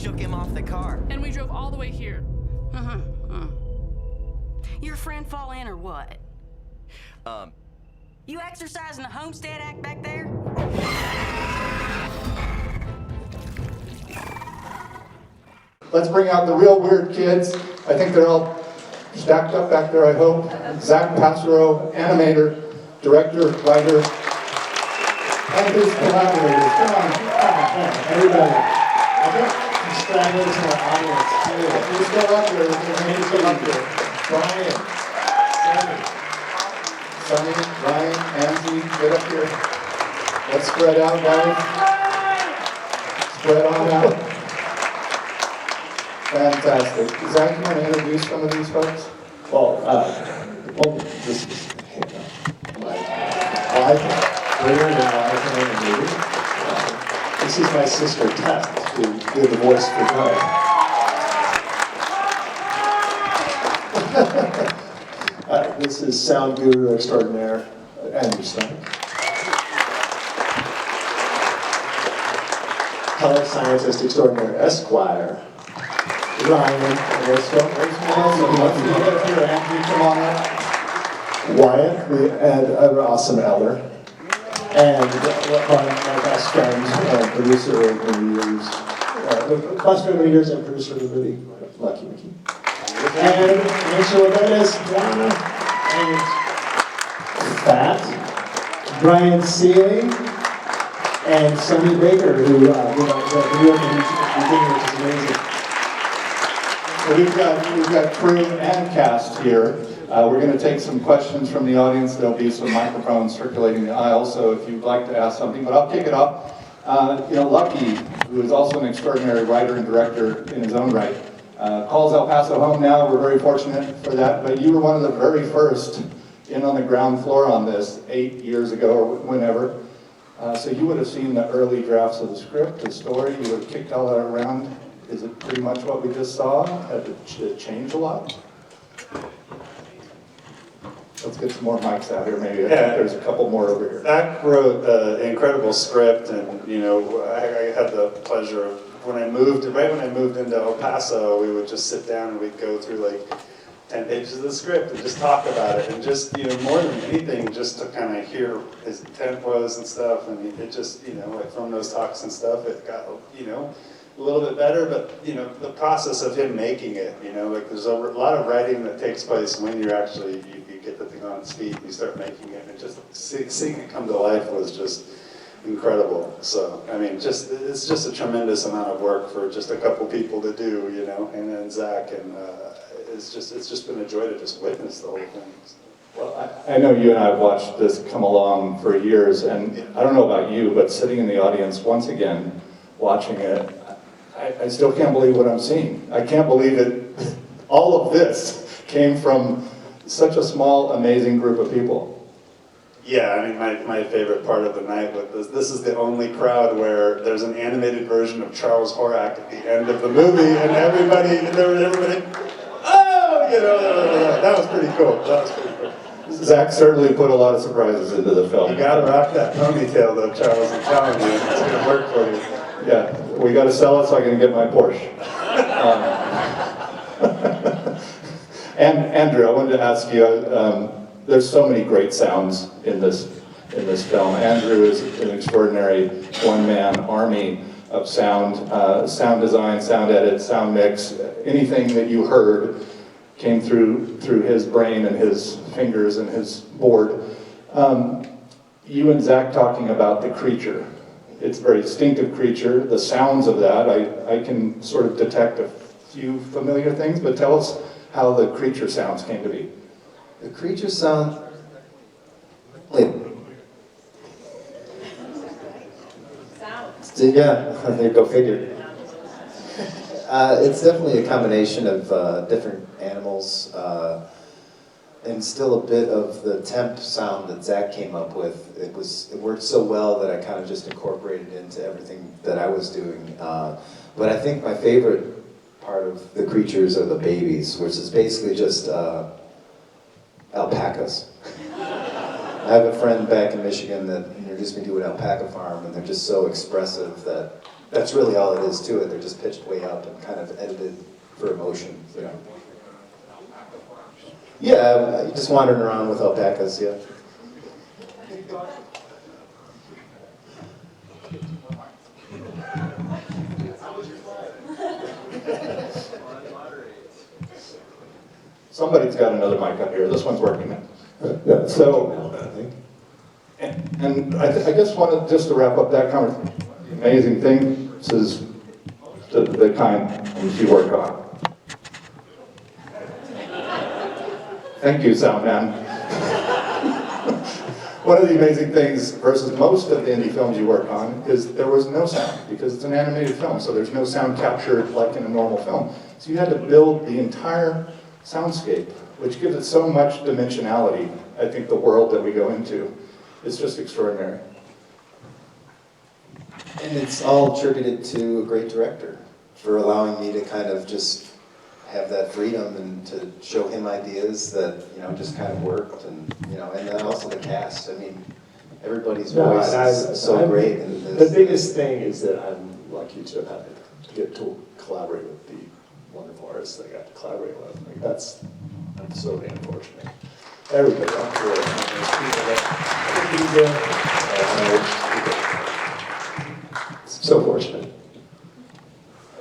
shook him off the car. And we drove all the way here. Your friend fall in or what? You exercising the homestead act back there? Let's bring out the real Weird Kidz. I think they're all stacked up back there, I hope. Zach Passero, animator, director, writer, and his collaborators. Come on, everybody. I think stragglers in our audience too. Let's go up there. Let's go up there. Brian, Sonny, Ryan, Angie, get up here. Let's spread out, guys. Spread on out. Fantastic. Zach, you want to introduce some of these folks? Well, this is my wife, Weird and wife in the movie. This is my sister Tess, who did the voice for Brian. This is sound guru extraordinaire, Andrew Smetek. Color scientist extraordinaire, Esquire. Ryan, Come on up. Wyatt, and an awesome elder, and my best friend, producer of the years, best friend of the years and producer of the movie, Lucky McKee. And make sure what that is, Donna, and Fat, Brian Seeley, and Sonny Baker, who, the New York Museum, which is amazing. We've got crew and cast here. We're going to take some questions from the audience. There'll be some microphones circulating the aisle, so if you'd like to ask something, but I'll kick it off. Lucky, who is also an extraordinary writer and director in his own right, calls El Paso home now. We're very fortunate for that, but you were one of the very first in on the ground floor on this 8 years ago or whenever. So you would have seen the early drafts of the script, the story. You would have kicked all that around. Is it pretty much what we just saw? Had it changed a lot? Let's get some more mics out here, maybe. I think there's a couple more over here. Zach wrote an incredible script, and I had the pleasure of right when I moved into El Paso, we would just sit down and we'd go through like 10 pages of the script and just talk about it, and just more than anything, just to kind of hear what his intent was and stuff, and it just like from those talks and stuff, it got a little bit better, but the process of him making it, like there's a lot of writing that takes place when you're actually you get the thing on its feet and you start making it, and just seeing it come to life was just incredible. So I mean, it's just a tremendous amount of work for just a couple people to do, and then Zach, and it's just been a joy to just witness the whole thing. Well, I know you and I have watched this come along for years, and I don't know about you, but sitting in the audience once again, watching it, I still can't believe what I'm seeing. I can't believe it. All of this came from such a small, amazing group of people. Yeah, I mean, my favorite part of the night was this is the only crowd where there's an animated version of Charles Horak at the end of the movie, and everybody, oh, that was pretty cool. Zach certainly put a lot of surprises into the film. You gotta rock that ponytail though, Charles, I'm telling you, it's gonna work for you. Yeah, we gotta sell it so I can get my Porsche. And Andrew, I wanted to ask you, there's so many great sounds in this film. Andrew is an extraordinary one-man army of sound design, sound edit, sound mix. Anything that you heard came through his brain and his fingers and his board. You and Zach talking about the creature. It's a very distinctive creature. The sounds of that, I can sort of detect a few familiar things, but tell us how the creature sounds came to be. The creature sound. Yeah, go figure. It's definitely a combination of different animals and still a bit of the temp sound that Zach came up with. It worked so well that I kind of just incorporated into everything that I was doing. But I think my favorite part of the creatures are the babies, which is basically just alpacas. I have a friend back in Michigan that introduced me to an alpaca farm, and they're just so expressive that That's really all it is to it. They're just pitched way up and kind of edited for emotion. You know? Yeah, just wandering around with alpacas. Yeah. Somebody's got another mic up here. This one's working. So, and I guess just to wrap up that conversation, the amazing thing, this is the kind you work on. Thank you, sound man. One of the amazing things versus most of the indie films you work on is there was no sound because it's an animated film, so there's no sound captured like in a normal film. So you had to build the entire soundscape, which gives it so much dimensionality. I think the world that we go into is just extraordinary. And it's all attributed to a great director for allowing me to kind of just have that freedom and to show him ideas that, you know, just kind of worked, and, you know, and then also the cast. I mean, everybody's voice is so great. And the biggest thing is that I'm lucky to have get to collaborate with the wonderful artists that I got to collaborate with. Like, I'm so damn fortunate. Everybody out there, so fortunate.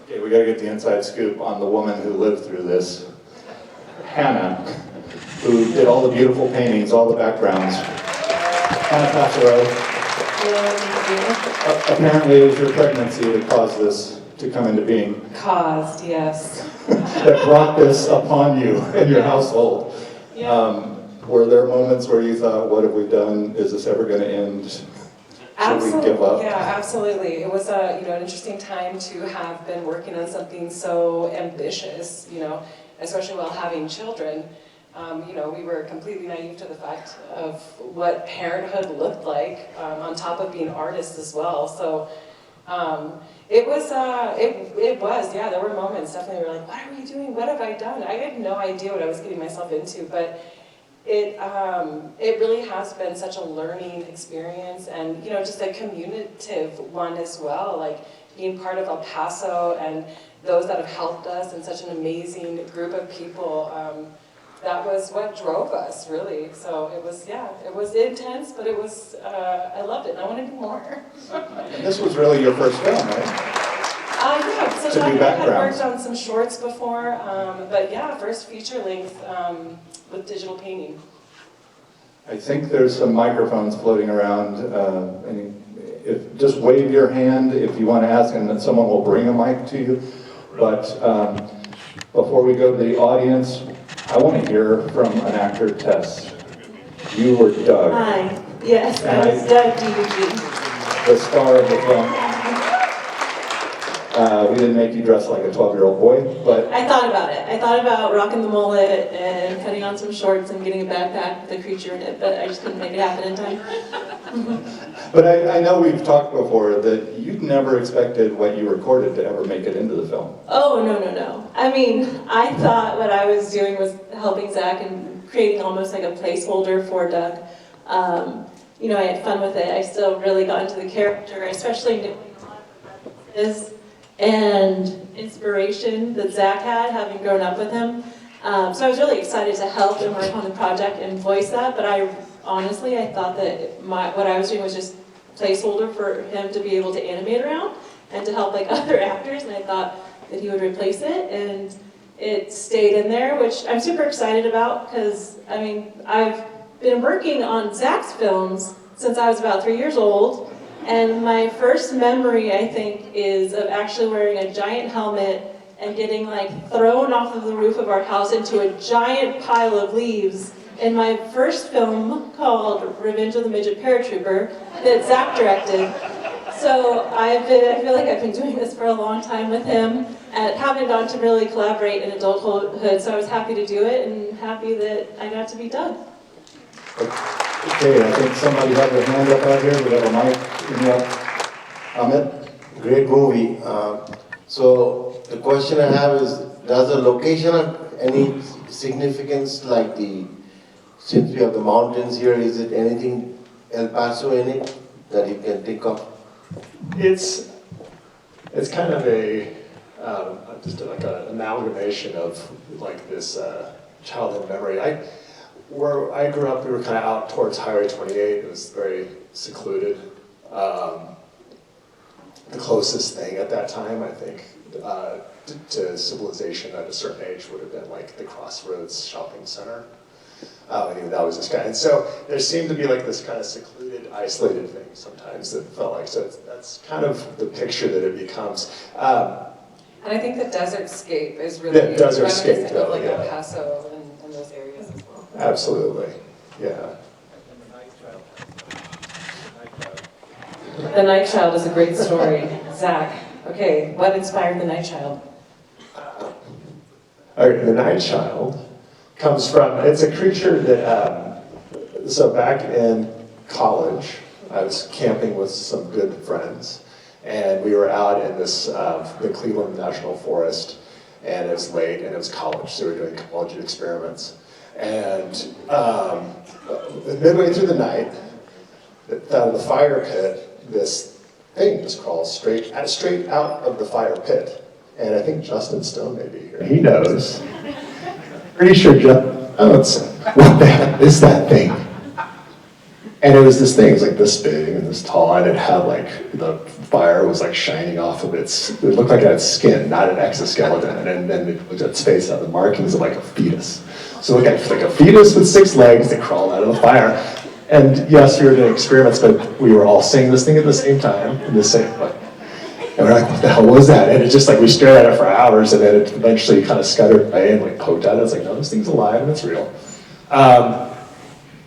Okay, we gotta get the inside scoop on the woman who lived through this. Hannah, who did all the beautiful paintings, all the backgrounds. Hannah Passero. Apparently it was your pregnancy that caused this to come into being. Caused, yes. That brought this upon you and your household. Yeah. Were there moments where you thought, what have we done? Is this ever gonna end? Should we give up? Yeah, absolutely. It was an interesting time to have been working on something so ambitious, especially while having children. We were completely naive to the fact of what parenthood looked like, on top of being artists as well. So it was, there were moments definitely where we're like, what are we doing? What have I done? I had no idea what I was getting myself into, but it really has been such a learning experience, and just a communicative one as well, like being part of El Paso and those that have helped us and such an amazing group of people. That was what drove us, really. So it was intense, but it was, I loved it and I want to do more. And this was really your first film, right? Yeah, so Zach and I had worked on some shorts before, but yeah, first feature length with digital painting. I think there's some microphones floating around. Just wave your hand if you want to ask, and then someone will bring a mic to you. But before we go to the audience, I want to hear from an actor, Tess. You were Doug. Hi. Yes, I was Doug DDG. The star of the film. We didn't make you dress like a 12-year-old boy, but... I thought about it. I thought about rocking the mullet and cutting on some shorts and getting a backpack with a creature in it, but I just couldn't make it happen in time. But I know we've talked before that you'd never expected what you recorded to ever make it into the film. Oh, no. I mean, I thought what I was doing was helping Zach and creating almost like a placeholder for Doug. I had fun with it. I still really got into the character, especially knowing a lot of references and inspiration that Zach had, having grown up with him. So I was really excited to help and work on the project and voice that, but I thought that what I was doing was just placeholder for him to be able to animate around and to help like other actors, and I thought that he would replace it, and it stayed in there, which I'm super excited about, because I've been working on Zach's films since I was about 3 years old. And my first memory, I think, is of actually wearing a giant helmet and getting thrown off of the roof of our house into a giant pile of leaves in my first film called Revenge of the Midget Paratrooper that Zach directed. So I feel like I've been doing this for a long time with him and haven't gotten to really collaborate in adulthood, so I was happy to do it and happy that I got to be Doug. Okay, I think somebody had their hand up out here. We have a mic. Amit? Great movie. So the question I have is, does the location have any significance, since we have the mountains here, is it anything El Paso in it that you can think of? It's It's kind of a just like an amalgamation of like this childhood memory. Where I grew up, we were kind of out towards Highway 28. It was very secluded. The closest thing at that time, I think, to civilization at a certain age would have been like the Crossroads Shopping Center. I knew that was this guy. And so there seemed to be like this kind of secluded, isolated thing sometimes that felt like, so that's kind of the picture that it becomes. And I think the desertscape is really The desertscape, reminiscent of like yeah. El Paso and those areas as well. Absolutely, yeah. The Night Child is a great story. Zach, okay, what inspired The Night Child? The Night Child comes from, it's a creature that, so back in college, I was camping with some good friends, and we were out in this, the Cleveland National Forest, and it was late, and it was college, so we were doing college experiments. And midway through the night, out of the fire pit, this thing just crawls straight out of the fire pit. And I think Justin Stone may be here. He knows. Pretty sure what the heck is that thing? And it was this thing, it was like this big and this tall, and it had like, the fire was like shining off of it looked like it had skin, not an exoskeleton, and then it looked at its face, had the markings of like a fetus. So look at like a fetus with 6 legs that crawled out of the fire. And yes, we were doing experiments, but we were all seeing this thing at the same time, in the same, like, and we're like, what the hell was that? And it just like, we stared at it for hours, and then it eventually kind of scuttered away and like poked at it. It's like, no, this thing's alive and it's real.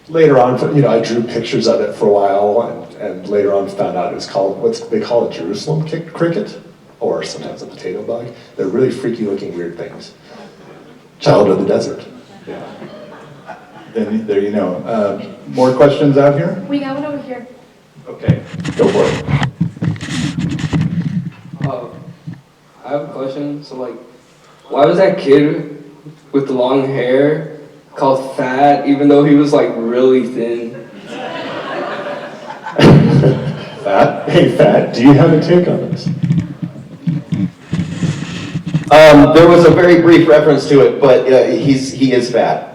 Later on, I drew pictures of it for a while, and later on found out it was called, what they call a Jerusalem cricket, or sometimes a potato bug. They're really freaky looking weird things. Child of the desert. Yeah. Then there you know. More questions out here? We got one over here. Okay, go for it. I have a question. So, like, why was that kid with the long hair called fat, even though he was, like, really thin? Fat? Hey, Fat, do you have a take on this? There was a very brief reference to it, but he is fat.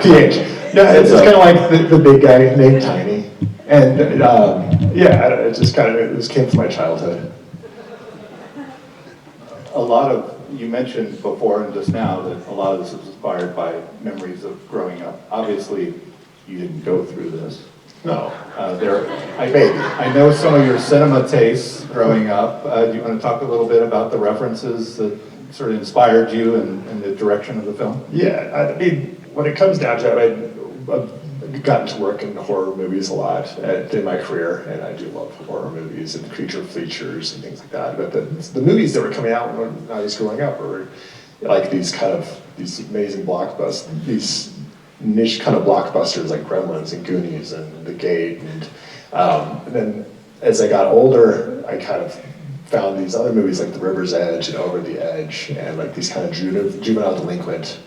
PH. No, it's just kind of like the big guy named Tiny. And yeah, it just kind of, it just came from my childhood. A lot of, you mentioned before and just now that a lot of this is inspired by memories of growing up. Obviously, you didn't go through this. No. I know some of your cinema tastes growing up. Do you want to talk a little bit about the references that sort of inspired you and the direction of the film? Yeah, I mean, when it comes down to it, I've gotten to work in horror movies a lot in my career, and I do love horror movies and creature features and things like that. But the movies that were coming out when I was growing up were like these amazing blockbusters, these niche kind of blockbusters like Gremlins and Goonies and The Gate. And then as I got older, I kind of found these other movies like The River's Edge and Over the Edge, and like these kind of juvenile delinquent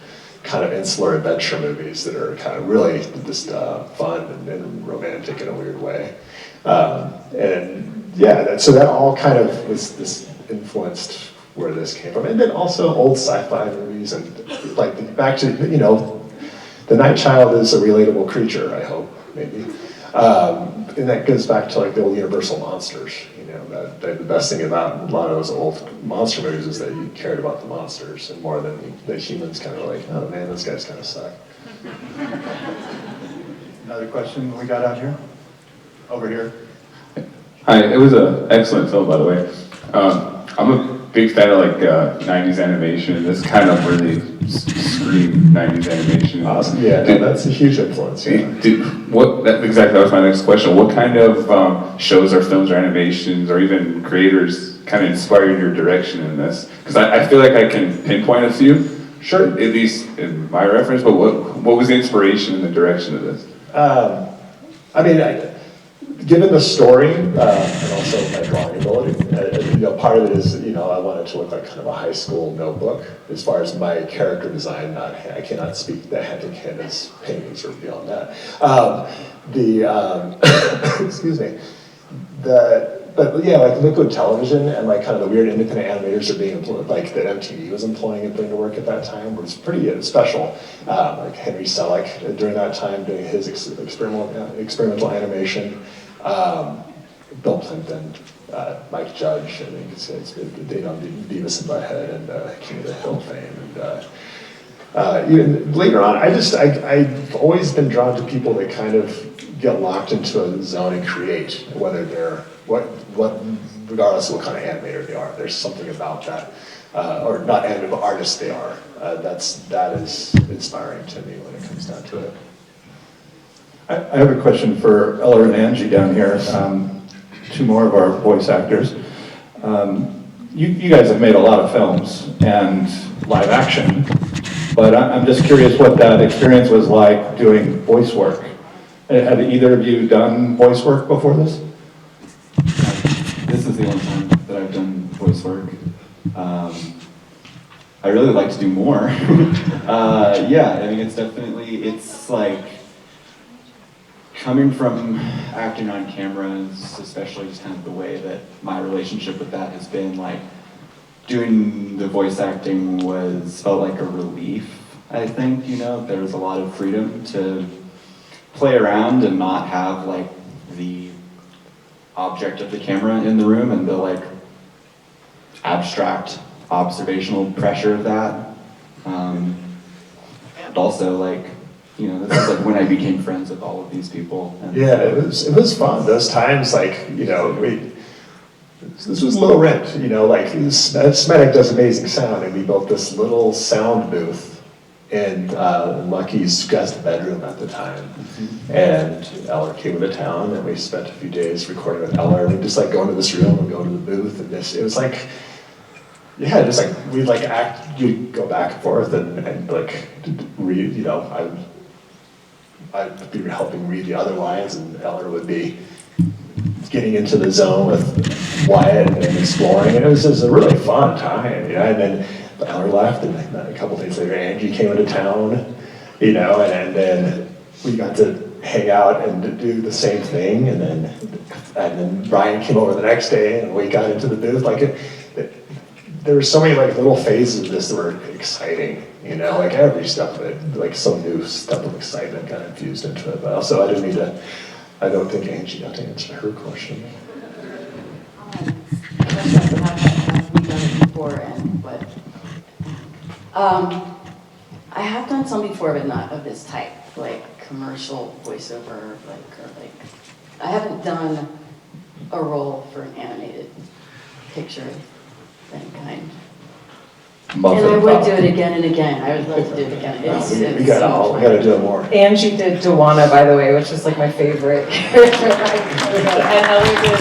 kind of insular adventure movies that are kind of really just fun and romantic in a weird way. And yeah, so that all kind of was this influenced where this came from. And then also old sci-fi movies, and like back to, The Night Child is a relatable creature, I hope, maybe. And that goes back to like the old Universal monsters. The best thing about a lot of those old monster movies is that you cared about the monsters and more than the humans kind of like, oh man, those guys kind of suck. Another question we got out here? Over here. Hi, it was an excellent film, by the way. I'm a big fan of like 90s animation. This kind of really screamed 90s animation. Awesome. Yeah, that's a huge influence. Yeah. That was my next question. What kind of shows or films or animations or even creators kind of inspired your direction in this? Because I feel like I can pinpoint a few. Sure. At least in my reference, but what was the inspiration and the direction of this? Given the story and also my drawing ability, part of it is, I wanted to look like kind of a high school notebook. As far as my character design, I cannot speak the hand in hand as paintings or beyond that. Excuse me. But yeah, like Liquid Television and like kind of the weird independent animators are being employed, like that MTV was employing and putting to work at that time was pretty special. Like Henry Selick during that time doing his experimental animation. Bill Plimpton, Mike Judge, I think it's Dave on Beavis and Butthead and King of the Hill fame. And even later on, I've always been drawn to people that kind of get locked into a zone and create, whether they're regardless of what kind of animator they are. There's something about that, or not animator, but artists they are. That is inspiring to me when it comes down to it. I have a question for Eller and Angie down here, two more of our voice actors. You guys have made a lot of films and live action, but I'm just curious what that experience was like doing voice work. Have either of you done voice work before this? This is the only time that I've done voice work. I really would like to do more. Yeah, I mean, it's like, coming from acting on cameras, especially just kind of the way that my relationship with that has been, like, doing the voice acting felt like a relief, I think, there was a lot of freedom to play around and not have, like, the object of the camera in the room and the, like, abstract observational pressure of that. And also, like, this is like when I became friends with all of these people. And yeah, it was fun. Those times, like, this was low rent, like Smetek does amazing sound, and we built this little sound booth in McKee's guest bedroom at the time. And Eller came into town, and we spent a few days recording with Eller. We'd just like go into this room and go to the booth, and it was like, yeah, just like we'd like you'd go back and forth and like read, I'd be helping read the other lines, and Eller would be getting into the zone with Wyatt and exploring, and it was just a really fun time, and then Eller left, and a couple days later Angie came into town, and then we got to hang out and do the same thing, and then Brian came over the next day, and we got into the booth. Like there were so many like little phases of this that were exciting, like every step of it, like some new step of excitement got infused into it. But also I don't think Angie got to answer her question. I have done some before, but not of this type, like commercial voiceover, I haven't done a role for an animated picture of any kind. And I would do it again and again. I would love to do it again. We got to do it more. Angie did Dewana, by the way, which is like my favorite character. And Ellie did.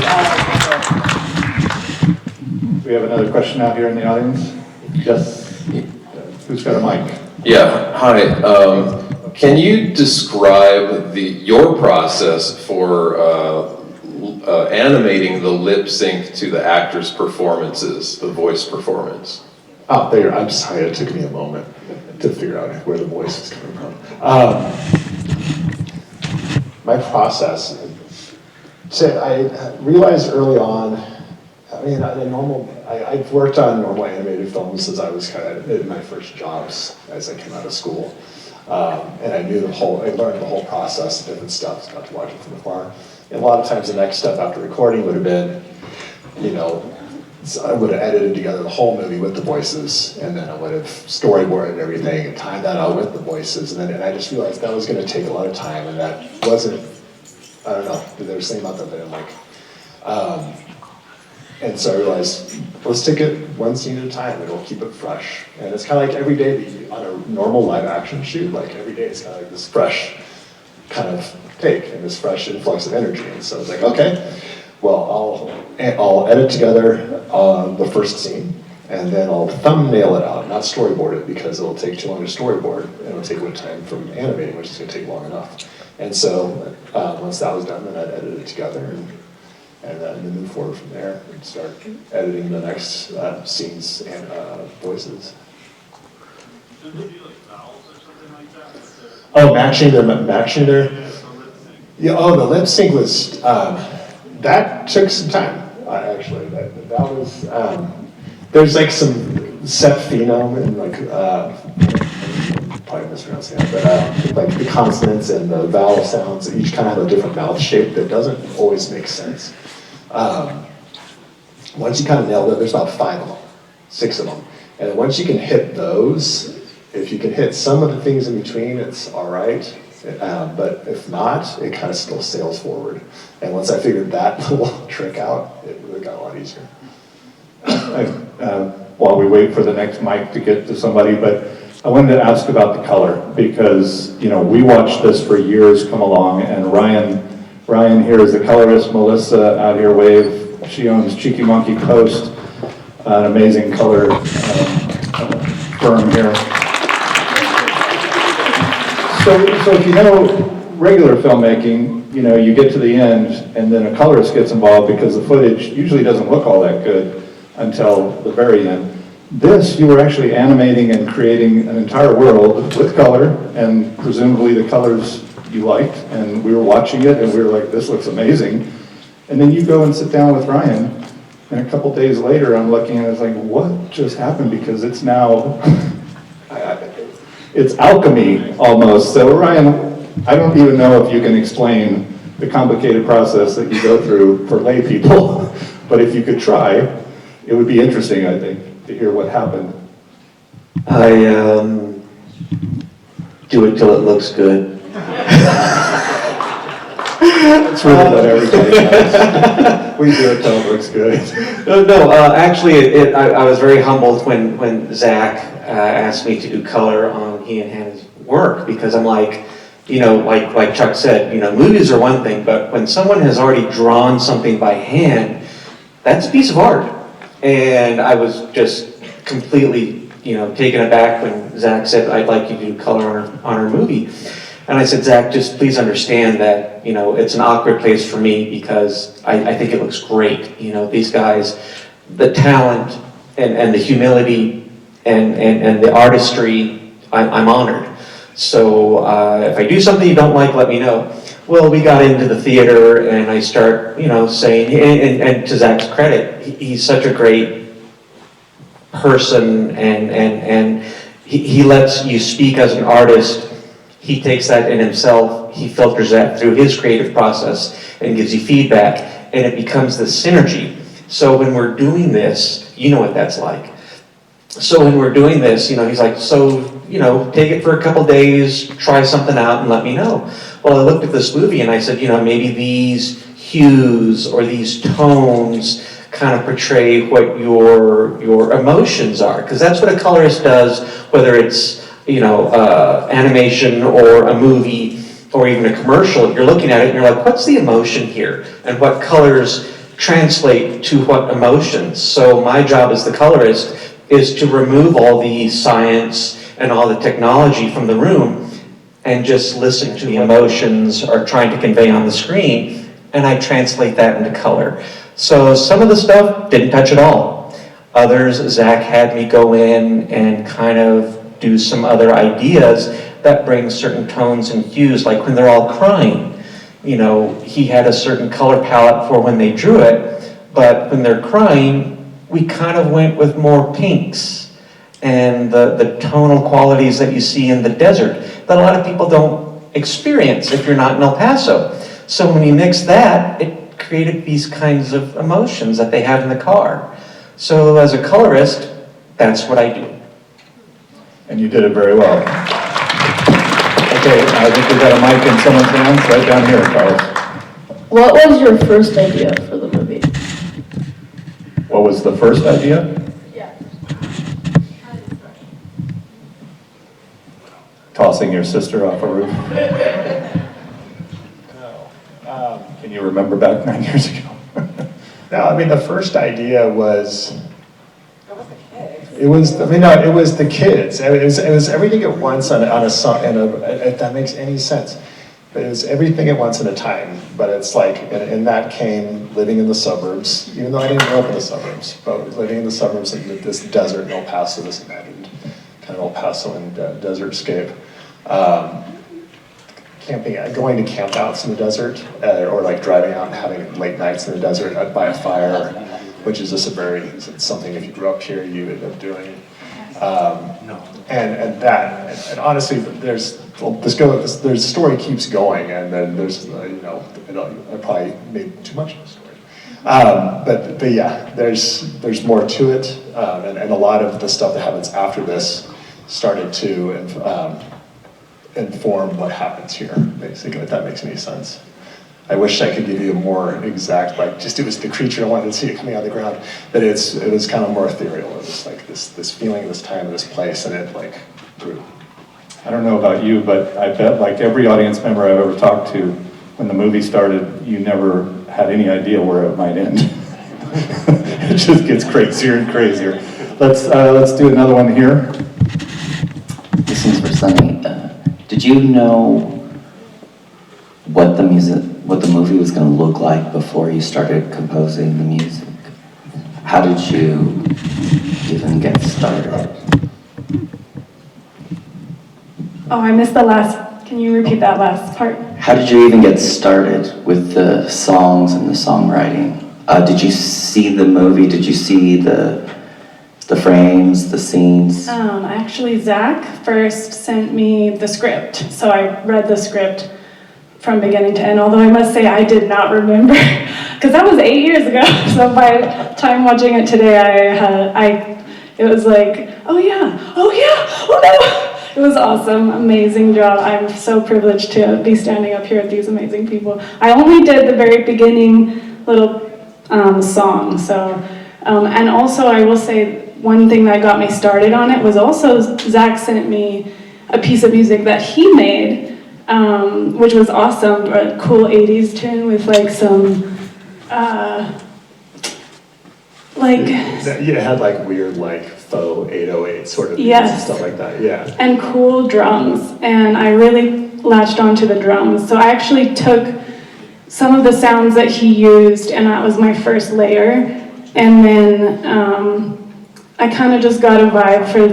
We have another question out here in the audience. Yes. Who's got a mic? Yeah. Hi. Can you describe your process for animating the lip sync to the actors' performances, the voice performance? Oh, there. I'm sorry. It took me a moment to figure out where the voice is coming from. My process. So I realized early on. I mean, I've worked on normal animated films since I was kind of in my first jobs as I came out of school, and I learned the whole process, different stuff. Got to watch it from afar. And a lot of times, the next step after recording would have been, I would have edited together the whole movie with the voices, and then I would have storyboarded everything and timed that out with the voices. And I just realized that was going to take a lot of time, and that wasn't, I don't know, there was something about that that I didn't like. And so I realized, let's take it one scene at a time, and we'll keep it fresh. And it's kind of like every day on a normal live action shoot, like every day it's kind of like this fresh kind of take and this fresh influx of energy. And so I was like, okay, well, I'll edit together the first scene, and then I'll thumbnail it out, not storyboard it, because it'll take too long to storyboard, and it'll take a little time from animating, which is going to take long enough. And so once that was done, then I'd edit it together, and then move forward from there and start editing the next scenes and voices. Oh, matching their. Yeah. Oh, the lip sync was that took some time, actually. That was, there's like some set phenome and like, probably mispronouncing that, but like the consonants and the vowel sounds each kind of have a different mouth shape that doesn't always make sense. Once you kind of nailed it, there's about 5 of them, 6 of them. And once you can hit those, if you can hit some of the things in between, it's all right. But if not, it kind of still sails forward. And once I figured that little trick out, it really got a lot easier. While we wait for the next mic to get to somebody, but I wanted to ask about the color, because, you know, we watched this for years come along, and Ryan here is the colorist, Melissa out here wave, she owns Cheeky Monkey Post, an amazing color firm here. So if you know regular filmmaking, you know, you get to the end and then a colorist gets involved because the footage usually doesn't look all that good until the very end. This, you were actually animating and creating an entire world with color, and presumably the colors you liked, and we were watching it and we were like, this looks amazing. And then you go and sit down with Ryan, and a couple days later I'm looking and it's like, what just happened? Because it's now, it's alchemy almost. So Ryan, I don't even know if you can explain the complicated process that you go through for lay people, but if you could try, it would be interesting, I think, to hear what happened. I do it till it looks good. That's really what everybody does. We do it till it looks good. Actually, I was very humbled when Zach asked me to do color on he and Hannah's work, because I'm like, you know, like Chuck said, you know, movies are one thing, but when someone has already drawn something by hand, that's a piece of art. And I was just completely, you know, taken aback when Zach said, I'd like you to do color on our movie. And I said, Zach, just please understand that, you know, it's an awkward place for me because I think it looks great. You know, these guys, the talent and the humility and the artistry, I'm honored. So if I do something you don't like, let me know. Well, we got into the theater and I start, you know, saying, and to Zach's credit, he's such a great person and he lets you speak as an artist. He takes that in himself, he filters that through his creative process and gives you feedback, and it becomes this synergy. So when we're doing this, you know what that's like. So when we're doing this, you know, he's like, so, you know, take it for a couple days, try something out and let me know. Well, I looked at this movie and I said, you know, maybe these hues or these tones kind of portray what your emotions are, because that's what a colorist does, whether it's, you know, animation or a movie or even a commercial. You're looking at it and you're like, what's the emotion here? And what colors translate to what emotions? So my job as the colorist is to remove all the science and all the technology from the room and just listen to the emotions are trying to convey on the screen, and I translate that into color. So some of the stuff didn't touch at all. Others, Zach had me go in and kind of do some other ideas that bring certain tones and hues, like when they're all crying. You know, he had a certain color palette for when they drew it, but when they're crying, we kind of went with more pinks and the tonal qualities that you see in the desert that a lot of people don't experience if you're not in El Paso. So when you mix that, it created these kinds of emotions that they have in the car. So as a colorist, that's what I do. And you did it very well. Okay, I think we've got a mic in someone's hands right down here, Carlos. What was your first idea for the movie? What was the first idea? Yeah. Tossing your sister off a roof. Can you remember back 9 years ago? No, I mean, the first idea was, it was the kids. It was everything at once on a song, if that makes any sense. But it was everything at once in a time. But it's like, and that came living in the suburbs, even though I didn't grow up in the suburbs, but living in the suburbs in this desert in El Paso, this imagined kind of El Paso and desertscape. going to campouts in the desert, or like driving out and having late nights in the desert by a fire, which is just something if you grew up here you end up doing. And honestly, the story keeps going, and then there's I probably made too much of a story, but yeah, there's more to it, and a lot of the stuff that happens after this started to inform what happens here, basically, if that makes any sense. I wish I could give you a more exact, like, just it was the creature, I wanted to see it coming out of the ground, but it was kind of more ethereal. It was like this feeling, this time, this place, and it like grew. I don't know about you, but I bet like every audience member I've ever talked to, when the movie started, you never had any idea where it might end. It just gets crazier and crazier. Let's do another one here. This one's for Sunny. Did you know what the movie was going to look like before you started composing the music? How did you even get started? Oh, I missed the last. Can you repeat that last part? How did you even get started with the songs and the songwriting? Did you see the movie? Did you see the frames, the scenes? Actually, Zach first sent me the script, so I read the script from beginning to end, although I must say I did not remember, because that was 8 years ago, so by the time watching it today, it was like, oh yeah, oh no! It was awesome, amazing job. I'm so privileged to be standing up here with these amazing people. I only did the very beginning little song, so, and also I will say, one thing that got me started on it was also Zach sent me a piece of music that he made, which was awesome, a cool 80s tune with like some, It had like weird like faux 808 sort of yes, stuff like that, yeah. And cool drums, and I really latched onto the drums. So I actually took some of the sounds that he used, and that was my first layer, and then I kind of just got a vibe for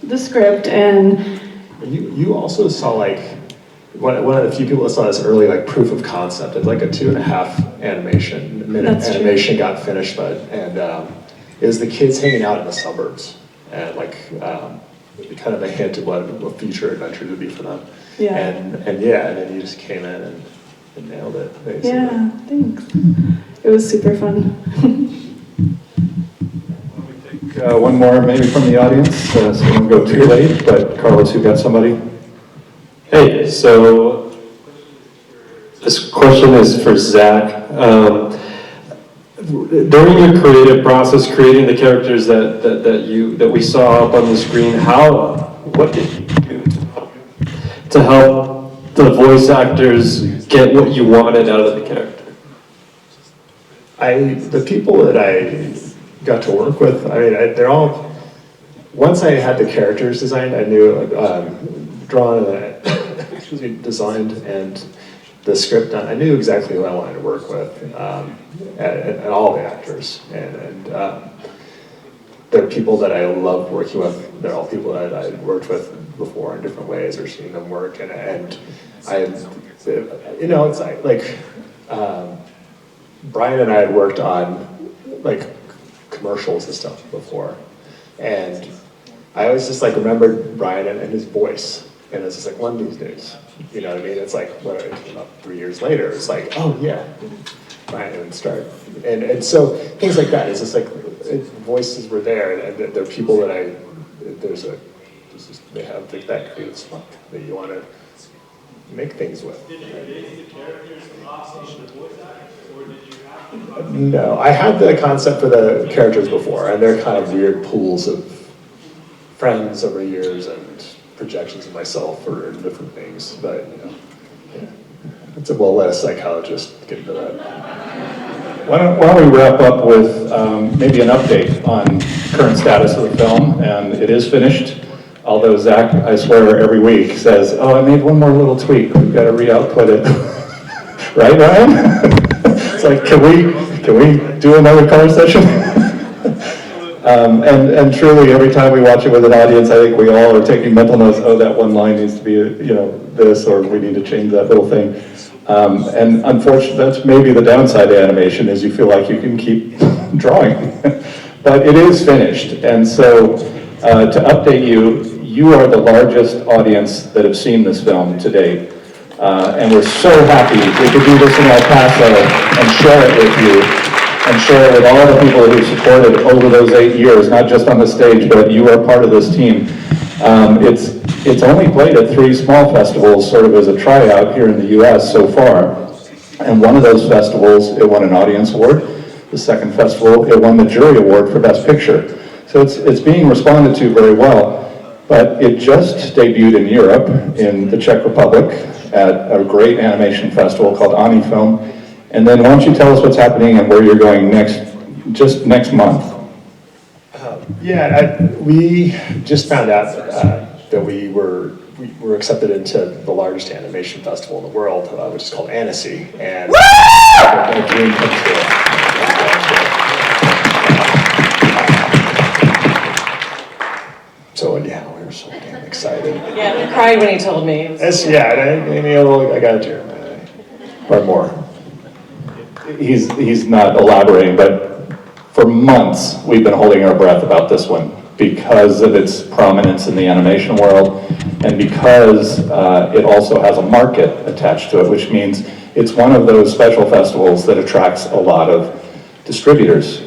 the script. And you also saw like one of the few people that saw this early like proof of concept. It's like a 2.5 minute animation got finished, and it was the kids hanging out in the suburbs, and like kind of a hint of what future adventures would be for them. Yeah. And then you just came in and nailed it, basically. Yeah, thanks. It was super fun. One more maybe from the audience, so we don't go too late, but Carlos, you got somebody? Hey, so this question is for Zach. During your creative process, creating the characters that we saw up on the screen, what did you do to help the voice actors get what you wanted out of the character? The people that I got to work with, I mean, they're all, once I had the characters designed, I knew, drawn and designed, and the script done, I knew exactly who I wanted to work with, and all the actors, and they're people that I love working with. They're all people that I'd worked with before in different ways, or seen them work, and I, it's like Brian and I had worked on like commercials and stuff before, and I always just like remembered Brian and his voice, and it's just like one of these days, you know what I mean? It's like when it came up 3 years later, it's like, oh yeah, Brian and start, and so things like that. It's just like voices were there, and they're people that they have like that creative spark that you want to make things with. Did you base the characters off of the voice actors, or did you have to? No, I had the concept for the characters before, and they're kind of weird pools of friends over years and projections of myself for different things. But we'll let a psychologist get into that. Why don't we wrap up with maybe an update on current status of the film, and it is finished. Although Zach, I swear, every week says, "Oh, I made one more little tweak. We've got to re-output it." Right, Ryan? It's like, can we do another color session? And truly, every time we watch it with an audience, I think we all are taking mental notes, oh, that one line needs to be, this, or we need to change that little thing. And unfortunately, that's maybe the downside of animation, is you feel like you can keep drawing. But it is finished, and so to update you, you are the largest audience that have seen this film to date. And we're so happy we could do this in El Paso and share it with you, and share it with all the people who supported over those 8 years, not just on the stage, but you are part of this team. It's only played at 3 small festivals, sort of as a tryout here in the US so far. And one of those festivals, it won an audience award. The second festival, it won the jury award for Best Picture. So it's being responded to very well. But it just debuted in Europe, in the Czech Republic, at a great animation festival called Ani Film. And then why don't you tell us what's happening and where you're going just next month? We just found out that we were accepted into the largest animation festival in the world, which is called Annecy, and our dream come true. So yeah, we were so damn excited. Yeah, I cried when he told me. I got a tear, or more. He's not elaborating, but for months we've been holding our breath about this one because of its prominence in the animation world, and because it also has a market attached to it, which means it's one of those special festivals that attracts a lot of distributors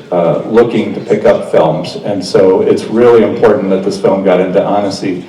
looking to pick up films. And so it's really important that this film got into Annecy,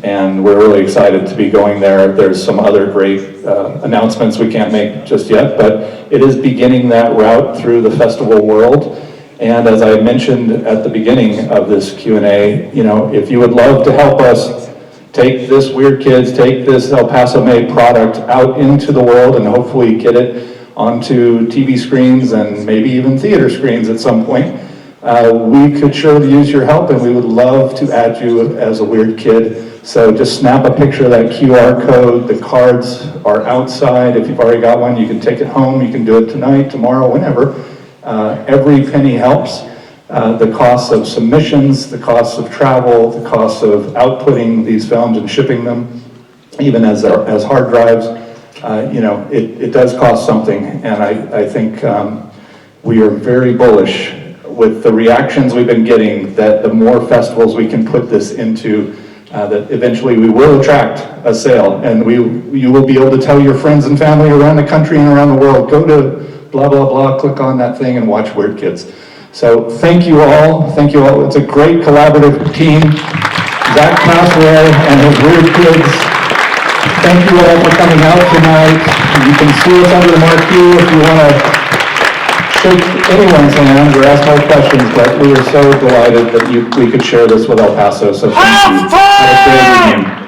and we're really excited to be going there. There's some other great announcements we can't make just yet, but it is beginning that route through the festival world. And as I mentioned at the beginning of this Q&A, if you would love to help us take this Weird Kidz, take this El Paso made product out into the world and hopefully get it onto TV screens and maybe even theater screens at some point, we could surely use your help, and we would love to add you as a Weird Kid. So just snap a picture of that QR code. The cards are outside. If you've already got one, you can take it home. You can do it tonight, tomorrow, whenever. Every penny helps. The costs of submissions, the costs of travel, the costs of outputting these films and shipping them, even as hard drives, it does cost something. And I think we are very bullish with the reactions we've been getting that the more festivals we can put this into, that eventually we will attract a sale, and you will be able to tell your friends and family around the country and around the world, go to blah, blah, blah, click on that thing and watch Weird Kidz. So thank you all. It's a great collaborative team. Zach Passero and his Weird Kidz. Thank you all for coming out tonight. You can see us under the marquee if you want to shake anyone's hand or ask more questions, but we are so delighted that we could share this with El Paso. So thank you. Have a great evening.